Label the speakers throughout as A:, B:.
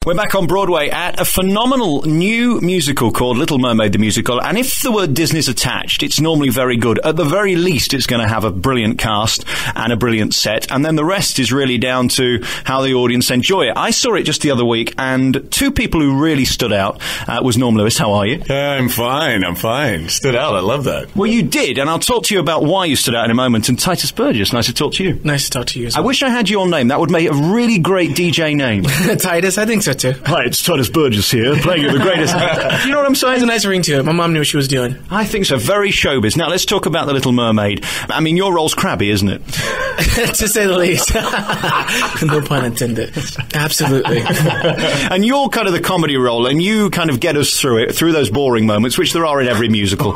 A: We're back on Broadway at a phenomenal new musical called Little Mermaid the Musical, and if the word Disney's attached, it's normally very good. At the very least, it's going to have a brilliant cast and a brilliant set, and then the rest is really down to how the audience enjoy it. I saw it just the other week, and two people who really stood out was Norm Lewis. How are you?
B: I'm fine. Stood out. I love that.
A: Well, you did, and I'll talk to you about why you stood out in a moment. And Tituss Burgess, nice to talk to you.
C: Nice to talk to you as well.
A: I wish I had your name. That would make a really great DJ name.
C: Titus, I think so too.
A: Hi, it's Tituss Burgess here, playing the greatest. You know what I'm saying?
C: There's a nice ring to it. My mom knew what she was doing.
A: I think so. Very showbiz. Now, let's talk about The Little Mermaid. I mean, your role's crabby, isn't it?
C: To say the least. No pun intended. Absolutely.
A: And you're kind of the comedy role, and you kind of get us through it, through those boring moments, which there are in every musical.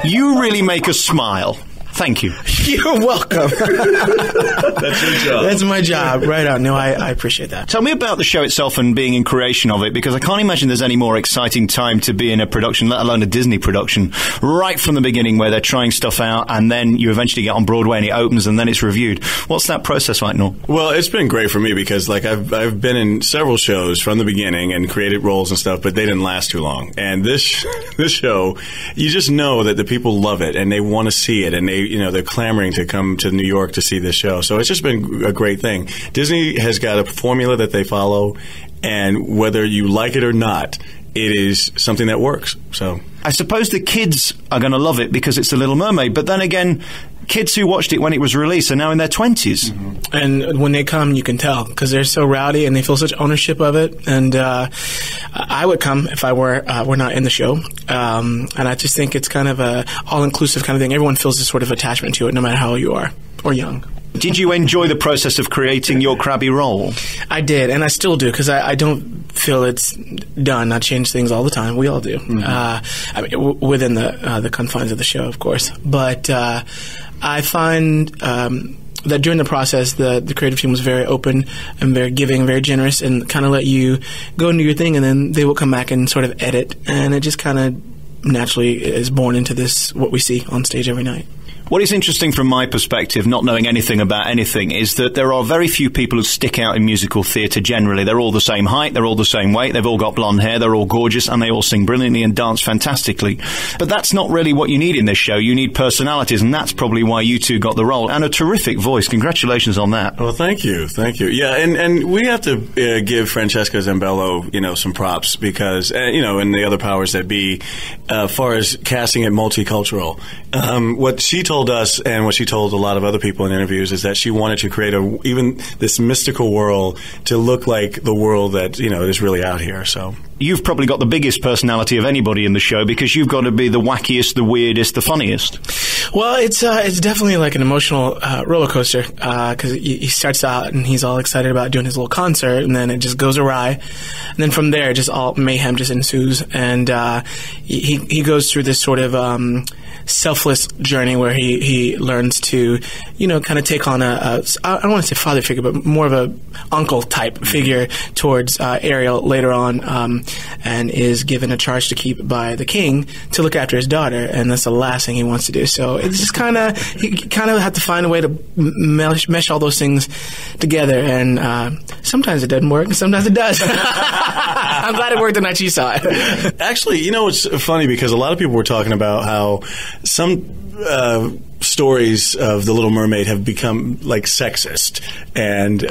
A: You really make us smile. Thank you.
C: You're welcome.
B: That's your job.
C: That's my job. Right on. No, I appreciate that.
A: Tell me about the show itself and being in creation of it, because I can't imagine there's any more exciting time to be in a production, let alone a Disney production, right from the beginning where they're trying stuff out and then you eventually get on Broadway and it opens and then it's reviewed. What's that process like, Norm?
B: Well, it's been great for me because I've been in several shows from the beginning and created roles and stuff, but they didn't last too long. And this show, you just know that the people love it and they want to see it, and they're clamoring to come to New York to see this show. So it's just been a great thing. Disney has got a formula that they follow, and whether you like it or not, it is something that works. So
A: I suppose the kids are going to love it because it's The Little Mermaid, but then again, kids who watched it when it was released are now in their 20s.
C: Mm-hmm. And when they come, you can tell, because they're so rowdy and they feel such ownership of it. And I would come if I were not in the show. And I just think it's kind of a all-inclusive kind of thing. Everyone feels this sort of attachment to it, no matter how old you are or young.
A: Did you enjoy the process of creating your crabby role?
C: I did, and I still do, because I don't feel it's done. I change things all the time. We all do. Mm-hmm. Within the confines of the show, of course. But I find that during the process, the creative team was very open and very giving, very generous, and kind of let you go and do your thing, and then they will come back and sort of edit, and it just kind of naturally is born into this, what we see on stage every night.
A: What is interesting from my perspective, not knowing anything about anything, is that there are very few people who stick out in musical theatre generally. They're all the same height, they're all the same weight, they've all got blonde hair, they're all gorgeous, and they all sing brilliantly and dance fantastically. But that's not really what you need in this show. You need personalities, and that's probably why you two got the role. And a terrific voice. Congratulations on that.
B: Well, thank you. Yeah, and we have to give Francesca Zambello, some props because, and the other powers that be, as far as casting it multicultural. What she told us, and what she told a lot of other people in interviews, is that she wanted to create even this mystical world to look like the world that is really out here. So
A: you've probably got the biggest personality of anybody in the show because you've got to be the wackiest, the weirdest, the funniest.
C: Well, it's definitely like an emotional roller coaster because he starts out and he's all excited about doing his little concert, and then it just goes awry, and then from there, just all mayhem just ensues, and he goes through this sort of selfless journey where he learns to, kind of take on I don't want to say father figure, but more of a uncle type figure towards Ariel later on, and is given a charge to keep by the king to look after his daughter, and that's the last thing he wants to do. So it's just he kind of have to find a way to mesh all those things together, and sometimes it doesn't work, and sometimes it does. I'm glad it worked the night you saw it.
B: Actually, it's funny because a lot of people were talking about how some stories of The Little Mermaid have become like sexist and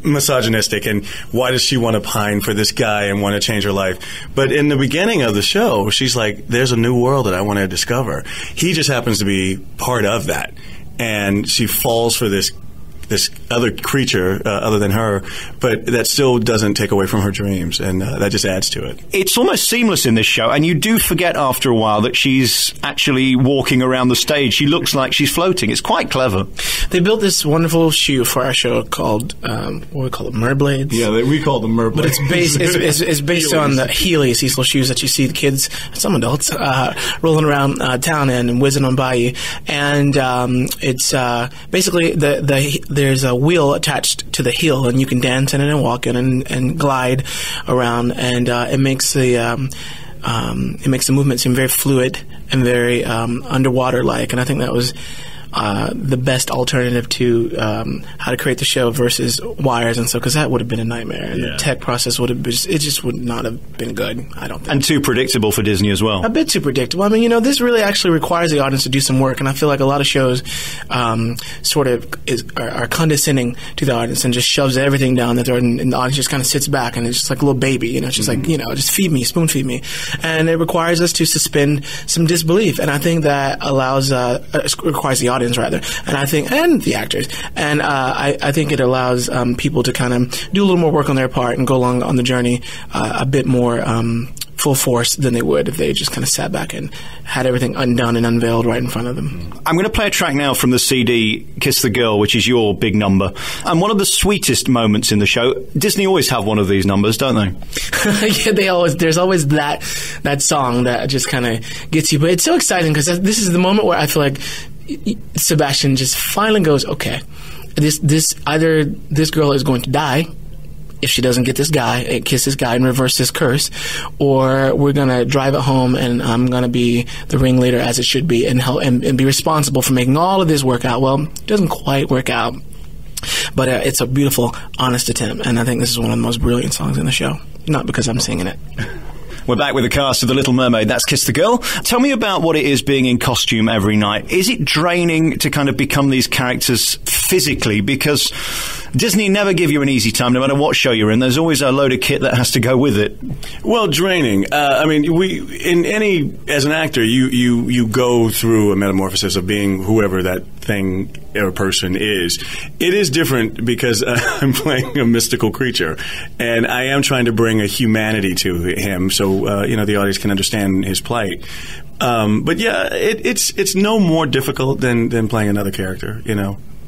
B: misogynistic, and why does she want to pine for this guy and want to change her life? But in the beginning of the show, she's like, there's a new world that I want to discover. He just happens to be part of that, and she falls for this other creature other than her, but that still doesn't take away from her dreams, and that just adds to it.
A: It's almost seamless in this show, and you do forget after a while that she's actually walking around the stage. She looks like she's floating. It's quite clever.
C: They built this wonderful shoe for our show called, what we call it, Merblades.
B: Yeah, we call them Merblades.
C: But it's based on the Heelys, these little shoes that you see the kids, some adults, rolling around town in and whizzing on by you. And it's basically there's a wheel attached to the heel, and you can dance in it and walk in and glide around, and it makes the movement seem very fluid and very underwater-like. And I think that was the best alternative to how to create the show versus wires and so, because that would have been a nightmare. And the tech process would have been, it just would not have been good, I don't think.
A: And too predictable for Disney as well.
C: A bit too predictable. I mean, this really actually requires the audience to do some work, and I feel like a lot of shows sort of are condescending to the audience and just shoves everything down their throat, and the audience just kind of sits back and it's just like a little baby, it's just like, just feed me, spoon feed me. And it requires us to suspend some disbelief, and I think that requires the audience rather, and the actors, and I think it allows people to kind of do a little more work on their part and go along on the journey a bit more full force than they would if they just kind of sat back and had everything undone and unveiled right in front of them.
A: I'm going to play a track now from the CD Kiss the Girl, which is your big number, and one of the sweetest moments in the show. Disney always have one of these numbers, don't they?
C: Yeah, there's always that song that just kind of gets you, but it's so exciting because this is the moment where I feel like Sebastian just finally goes, okay, either this girl is going to die if she doesn't get this guy, kiss this guy and reverse this curse, or we're going to drive it home and I'm going to be the ringleader as it should be and help and be responsible for making all of this work out. Well, it doesn't quite work out, but it's a beautiful, honest attempt, and I think this is one of the most brilliant songs in the show. Not because I'm singing it.
A: We're back with the cast of The Little Mermaid. That's Kiss the Girl. Tell me about what it is being in costume every night. Is it draining to kind of become these characters physically? Because Disney never give you an easy time, no matter what show you're in. There's always a load of kit that has to go with it.
B: Well, draining. I mean, as an actor, you go through a metamorphosis of being whoever that thing or person is. It is different because I'm playing a mystical creature, and I am trying to bring a humanity to him, so the audience can understand his plight. But yeah, it's no more difficult than playing another character.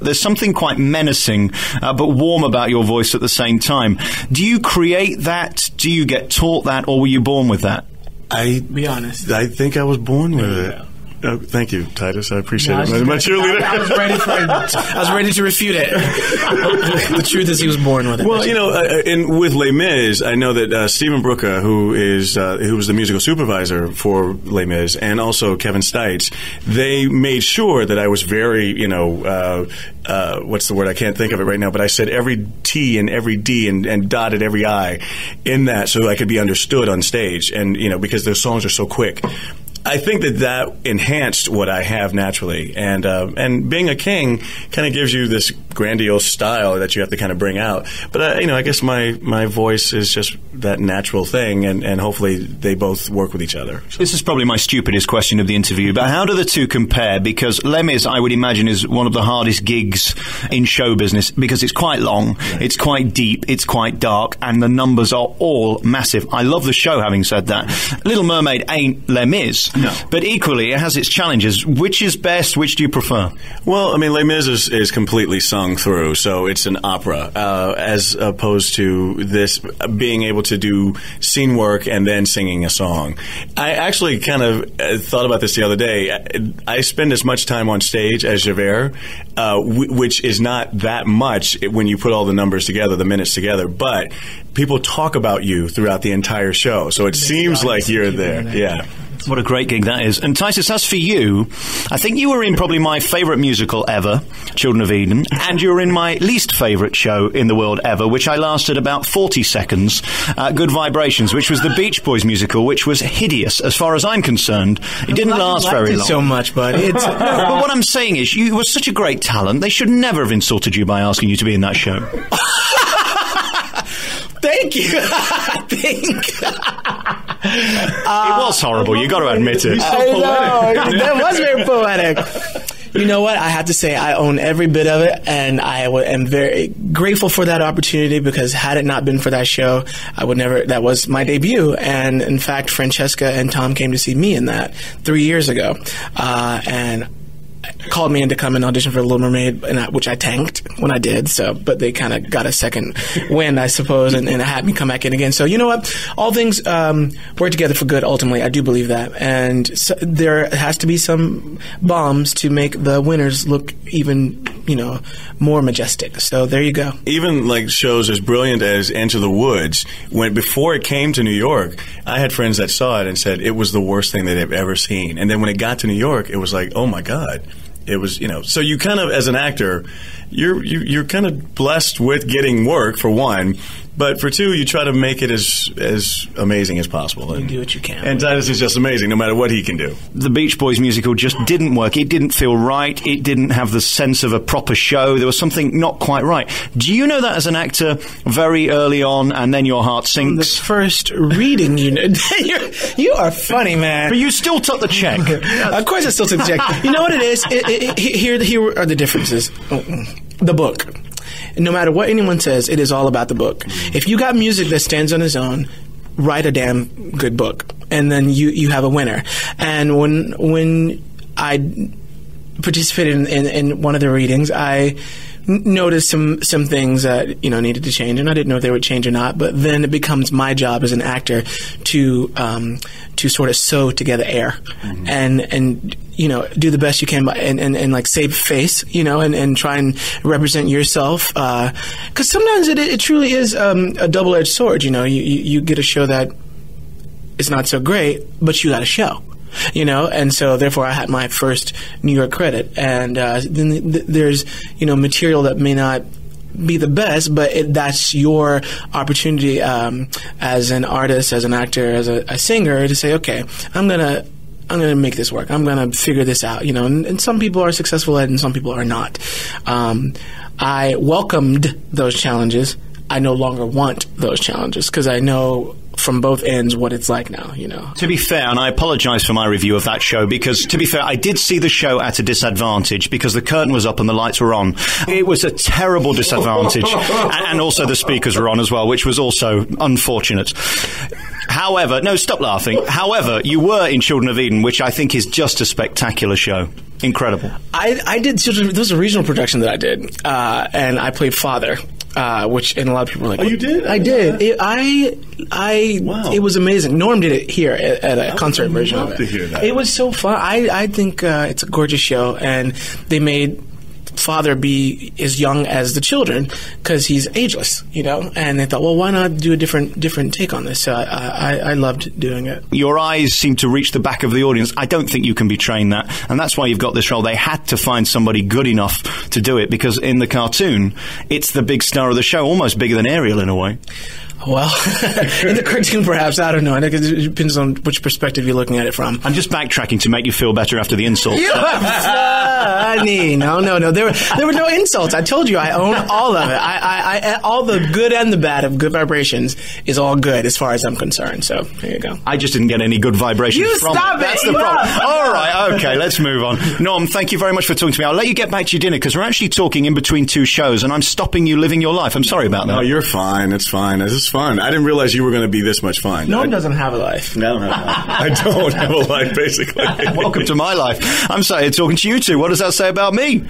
A: There's something quite menacing but warm about your voice at the same time. Do you create that? Do you get taught that, or were you born with that?
C: Be honest.
B: I think I was born with it. Oh, thank you, Tituss. I appreciate it. My cheerleader.
C: I was ready to refute it. The truth is, he was born with it.
B: Well, with Les Mis, I know that Stephen Brooker, who was the musical supervisor for Les Mis, and also Kevin Stites, they made sure that I was very, what's the word? I can't think of it right now, but I said every T and every D and dotted every I in that so I could be understood on stage, and because those songs are so quick. I think that enhanced what I have naturally, and being a king kind of gives you this grandiose style that you have to kind of bring out. But I guess my voice is just that natural thing, and hopefully they both work with each other.
A: This is probably my stupidest question of the interview, but how do the two compare? Because Les Mis, I would imagine, is one of the hardest gigs in show business because it's quite long, it's quite deep, it's quite dark, and the numbers are all massive. I love the show, having said that. Little Mermaid ain't Les Mis.
B: No.
A: But equally, it has its challenges. Which is best? Which do you prefer?
B: Well, I mean, Les Mis is completely sung through, so it's an opera, as opposed to this being able to do scene work and then singing a song. I actually kind of thought about this the other day. I spend as much time on stage as Javert, which is not that much when you put all the numbers together, the minutes together, but people talk about you throughout the entire show, so it seems like you're there. Yeah.
A: What a great gig that is. And Tituss, as for you, I think you were in probably my favourite musical ever, Children of Eden, and you were in my least favourite show in the world ever, which I lasted about 40 seconds, Good Vibrations, which was the Beach Boys musical, which was hideous as far as I'm concerned. It didn't last very long.
C: So much, but it's...
A: But what I'm saying is, you were such a great talent, they should never have insulted you by asking you to be in that show.
C: Thank you.
A: It was horrible. You got to admit it.
C: I know. That was very poetic. You know what? I have to say I own every bit of it, and I am very grateful for that opportunity, because had it not been for that show, I would never. That was my debut, and in fact, Francesca and Tom came to see me in that 3 years ago, and called me in to come and audition for Little Mermaid, which I tanked when I did. So, but they kind of got a second wind, I suppose, and had me come back in again. So, you know what? All things work together for good. Ultimately, I do believe that, and so there has to be some bombs to make the winners look even, more majestic. So there you go.
B: Even like shows as brilliant as Into the Woods, before it came to New York, I had friends that saw it and said it was the worst thing that they've ever seen. And then when it got to New York, it was like, oh my God. it was, so you kind of, as an actor, you're kind of blessed with getting work, for one, but for two, you try to make it as amazing as possible.
C: You do what you can.
B: And Tituss is just amazing, no matter what he can do.
A: The Beach Boys musical just didn't work. It didn't feel right. It didn't have the sense of a proper show. There was something not quite right. Do you know that as an actor very early on, and then your heart sinks?
C: The first reading unit. You are funny, man.
A: But you still took the check.
C: Of course I still took the check. You know what it is? Here are the differences. The book. No matter what anyone says, it is all about the book. If you got music that stands on its own, write a damn good book, and then you have a winner. And when I participated in one of the readings, I noticed some things that needed to change, and I didn't know if they would change or not. But then it becomes my job as an actor to sort of sew together air, and do the best you can and like save face, and try and represent yourself. Because sometimes it truly is a double-edged sword. You get a show that is not so great, but you got a show. And so therefore I had my first New York credit, and then there's material that may not be the best, but that's your opportunity as an artist, as an actor, as a singer, to say, okay, I'm gonna make this work. I'm gonna figure this out. And some people are successful at it, and some people are not. I welcomed those challenges. I no longer want those challenges because I know from both ends what it's like now,
A: To be fair, and I apologise for my review of that show, because, to be fair, I did see the show at a disadvantage because the curtain was up and the lights were on. It was a terrible disadvantage. and also the speakers were on as well, which was also unfortunate. However, no, stop laughing. However, you were in Children of Eden, which I think is just a spectacular show. Incredible.
C: I did. There was a regional production that I did, and I played Father. Which, and a lot of people were like,
B: "Oh, you did?"
C: I did. Wow. It was amazing. Norm did it here at a concert version of it.
B: To hear that.
C: It was so fun. I think it's a gorgeous show, and they made Father be as young as the children because he's ageless, and they thought, well, why not do a different take on this? So I loved doing it.
A: Your eyes seem to reach the back of the audience. I don't think you can betrain that, and that's why you've got this role. They had to find somebody good enough to do it, because in the cartoon it's the big star of the show, almost bigger than Ariel in a way.
C: Well, in the cartoon, perhaps. I don't know. I think it depends on which perspective you're looking at it from.
A: I'm just backtracking to make you feel better after the insult.
C: You are funny. No. There were no insults. I told you I own all of it. I all the good and the bad of Good Vibrations is all good as far as I'm concerned. So there you go.
A: I just didn't get any good vibrations
C: you
A: from
C: stop
A: it. That's the problem. All right. Okay. Let's move on. Norm, thank you very much for talking to me. I'll let you get back to your dinner because we're actually talking in between two shows, and I'm stopping you living your life. I'm sorry about that.
B: No, you're fine. It's fine. This is fun. I didn't realize you were going to be this much fun.
C: Norm doesn't have a life.
B: No, I don't have a life, basically.
A: Welcome to my life. I'm sorry, talking to you two. What does that say about me?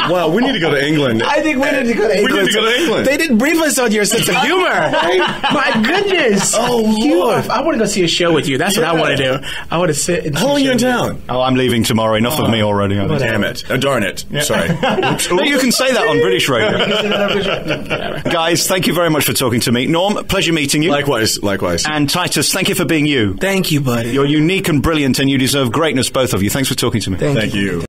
B: Wow, we need to go to England.
C: I think we need to go to England.
B: We need to go to England.
C: They didn't brief us on your sense of humor. My goodness.
B: Oh, Lord.
C: I want to go see a show with you. That's what I want to do. I want to sit and
B: How long are you in town?
A: Oh, I'm leaving tomorrow. Enough of me already.
B: Damn it. Darn it. Yeah. Sorry.
A: No, you can say that on British radio. Guys, thank you very much for talking to me. Norm, pleasure meeting you.
B: Likewise.
A: And Tituss, thank you for being you.
C: Thank you, buddy.
A: You're unique and brilliant, and you deserve greatness, both of you. Thanks for talking to me.
C: Thank you.